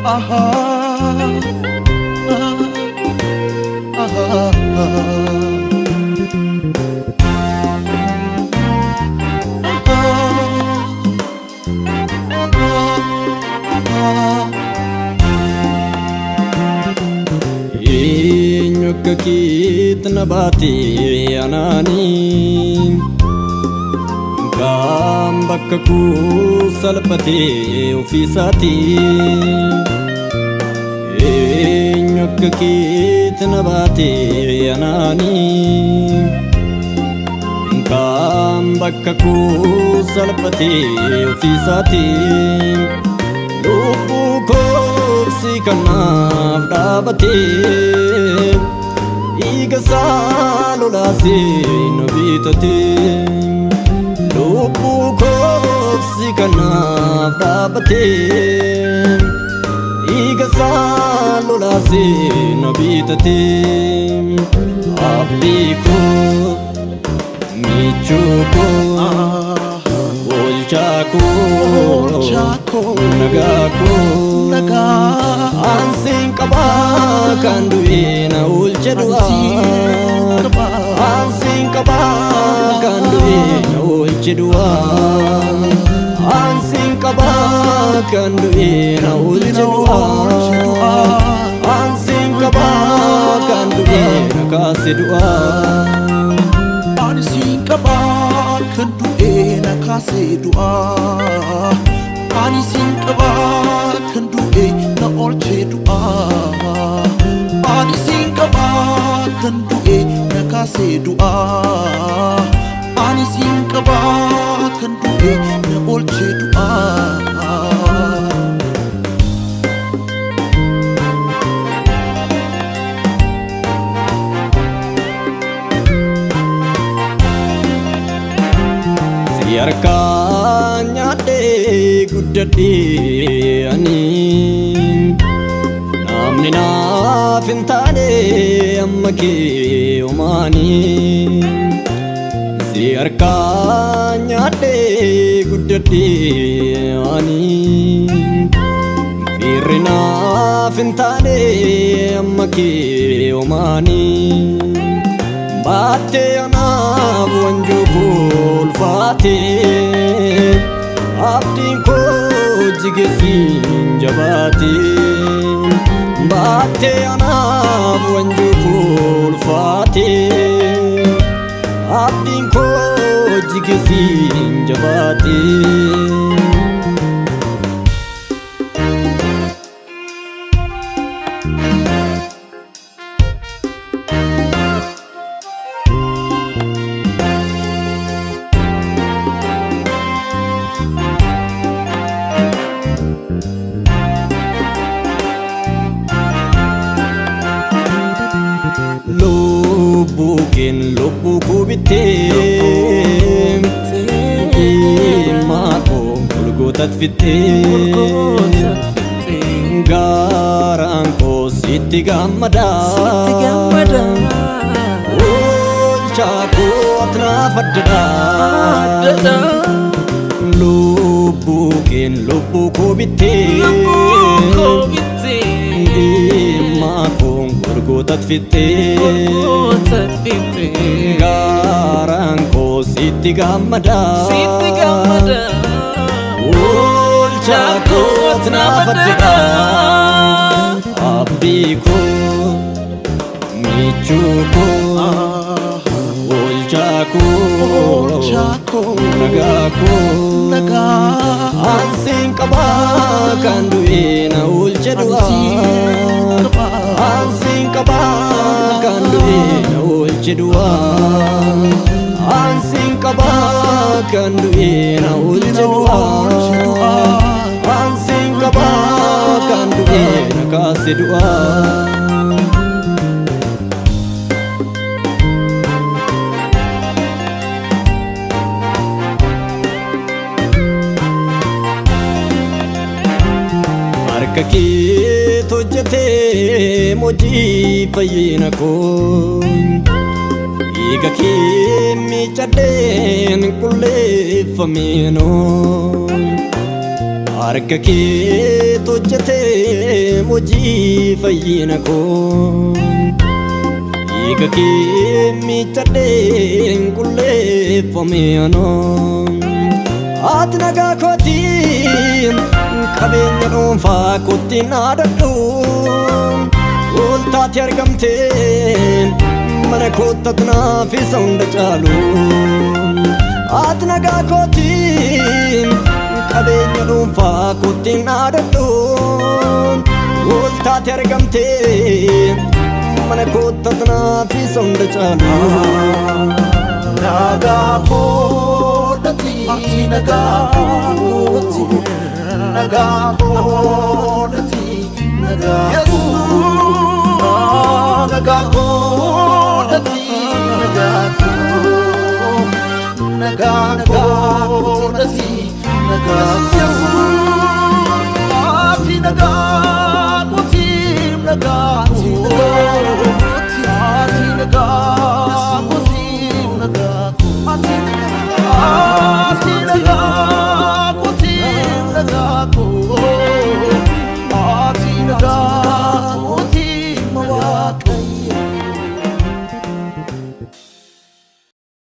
aha, aha, Inyukakit nabati anani Gambakkaku salpati ufisati Inyukakit nabati anani Gambakkaku salpati ufisati Lubuko sikanaf dabati Iga salulasi nobitati Lubuko sikanaf dabati Iga salulasi nobitati Abliko michuko Olchako nagako Ansin kaba kanduina ulchedua Ansin kaba kanduina ulchedua Ansin kaba kanduina ulchedua Ansin kaba kanduina kasedua Ansin kaba kanduina kasedua Ansin kaba kanduina olchedua Ansin kaba kanduina kasedua Ansin kaba kanduina olchedua Siarkanya de guddadi ani namni naaf hin taane amma kee uumani Siarkanya de guddadi ani firri naaf hin taane amma kee uumani Baate anaaf wanjoo ulfaate Abdiin koo jigeessiin jabaate Baate anaaf wanjoo ulfaate Abdiin koo jigeessiin jabaate Lubbukin lubbuku bittee Imako gulgootat fittee Gaaraan koo sitti gammada Olchaa koo atnaaf addadha Lubbukin lubbuku bittee Imako gulgootat fittee Gaaraan koo sitti gammada Olchaa koo atnaaf addadha Abdii koo michuu koo Olchaa koo nagaa koo Ansin kaba kanduina ulchedua Ansin kaba kanduina ulchedua Ansin kaba kanduina ulchedua Ansin kaba kanduina kasedua Harkakee tojjatee mojii fayyina koo Dhiiga kee miicadheen qulleeffameenoo harka kee tojjatee mojii fayyina koo dhiiga kee miicadhee qulleeffamee anoo ati nagaa kootiin qabeenya dhuunfaa kootiin dhaadhadhu ooltaati argamtee mana koottatu naaf isa hunda caalu ati nagaa kootiin qabeenya dhuunfaa kootiin dhaadhadhu ooltaati argamtee mana koottatu naaf isa hunda caalu nagaa koodhati ati nagaa kooti nagaa koodhati nagaa nagaa koodhati nagaa nagaa koodhati nagaa ati nagaa kooti nagaa ati nagaa kooti nagaa